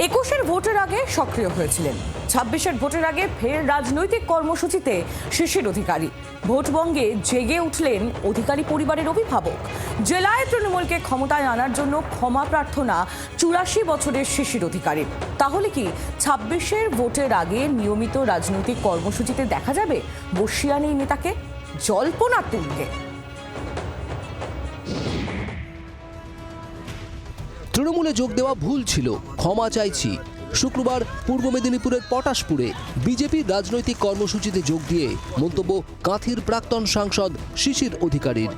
21-এর ভোটের আগে সক্রিয় হয়েছিলেন, 26-এর ভোটের আগে ফের রাজনৈতিক কর্মসূচিতে শিশির অধিকারী। ভোটবঙ্গে জেগে উঠলেন অধিকারী পরিবারের অভিভাবক। জেলায় তৃণমূলকে ক্ষমতায় আনার জন্য ক্ষমা প্রার্থনা 84 বছরের শিশির অধিকারীর। তাহলে কি 26-এর ভোটের আগে নিয়মিত রাজনৈতিক কর্মসূচিতে দেখা যাবে বর্ষিয়ান এই নেতাকে? জল্পনা তুঙ্গে। তৃণমূলে যোগ দেওয়া ভুল ছিল, ক্ষমা চাইছি। শুক্রবার পূর্ব মেদিনীপুরের পটাশপুরে বিজেপির রাজনৈতিক কর্মসূচিতে যোগ দিয়ে মন্তব্য কাঁথির প্রাক্তন সাংসদ শিশির অধিকারীর।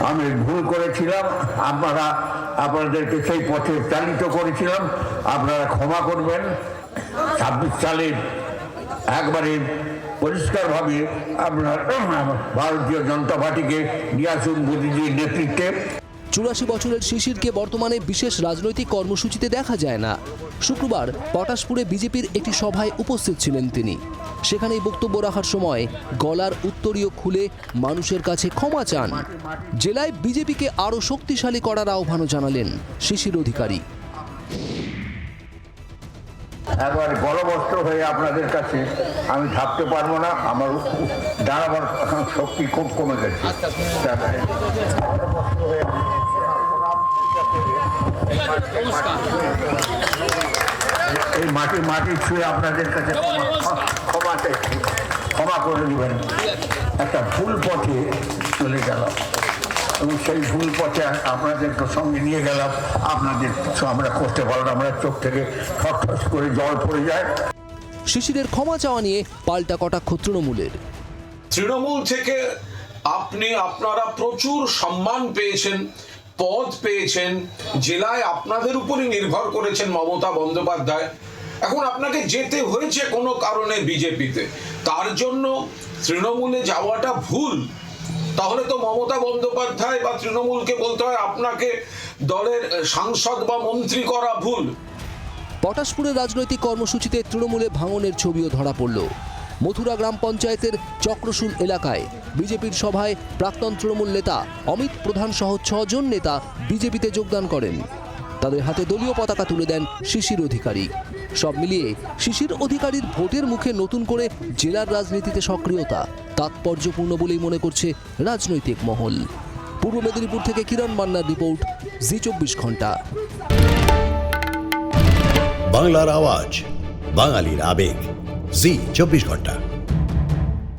আমি ভুল করেছিলাম, আপনাদেরকে সেই পথে চালিত করেছিলাম, আপনারা ক্ষমা করবেন। 26 সালে একবারে পরিষ্কারভাবে আপনার ভারতীয় জনতা পার্টিকে নিয়ে আসুন মোদীজির নেতৃত্বে। 84 বছরের শিশিরকে বর্তমানে বিশেষ রাজনৈতিক কর্মসূচিতে দেখা যায় না। শুক্রবার পটাশপুরে বিজেপির একটি সভায় উপস্থিত ছিলেন তিনি। সেখানেই বক্তব্য রাখার সময় গলার উত্তরীয় খুলে মানুষের কাছে ক্ষমা চান। জেলায় বিজেপিকে আরও শক্তিশালী করার আহ্বানও জানালেন শিশির অধিকারী। একবার গলবস্ত্র হয়ে আপনাদের কাছে আমি থাকতে পারবো না, আমার দাঁড়াবার শক্তি খুব কমে গেছে। এই মাটি ছুঁয়ে আপনাদের কাছে ক্ষমা করে দেবেন। একটা ভুল পথে চলে গেলাম এবং সেই ভুল পথে আপনাদের সঙ্গে নিয়ে গেলাম, আপনাদের আমরা করতে পারলাম, আমরা চোখ থেকে ঠস করে জল পড়ে যায়। শিশিরের ক্ষমা চাওয়া নিয়ে পাল্টা কটাক্ষ তৃণমূলের। তৃণমূল থেকে আপনারা প্রচুর সম্মান পেয়েছেন, পদ পেয়েছেন, জেলায় আপনাদের উপরই নির্ভর করেছেন মমতা বন্দ্যোপাধ্যায়। এখন আপনাকে যেতে হয়েছে কোনো কারণে বিজেপিতে, তার জন্য তৃণমূলে যাওয়াটা ভুল। তাহলে তো মমতা বন্দ্যোপাধ্যায় বা তৃণমূলকে বলতে হয় আপনাকে দলের সাংসদ বা মন্ত্রী করা ভুল। পটাশপুরের রাজনৈতিক কর্মসূচিতে তৃণমূলে ভাঙনের ছবিও ধরা পড়ল। মথুরা গ্রাম পঞ্চায়েতের চক্রশুল এলাকায় বিজেপির সভায় প্রাক্তন তৃণমূল নেতা অমিত প্রধান সহ 6 জন নেতা বিজেপিতে যোগদান করেন। তাদের হাতে দলীয় পতাকা তুলে দেন শিশির অধিকারী। সব মিলিয়ে শিশির অধিকারীর ভোটের মুখে নতুন করে জেলার রাজনীতিতে সক্রিয়তা তাৎপর্যপূর্ণ বলেই মনে করছে রাজনৈতিক মহল। পূর্ব মেদিনীপুর থেকে কিরণ মান্নার রিপোর্ট, জি 24 ঘন্টা। বাংলার আওয়াজ, বাঙালির আবেগ, জি 24 ঘন্টা।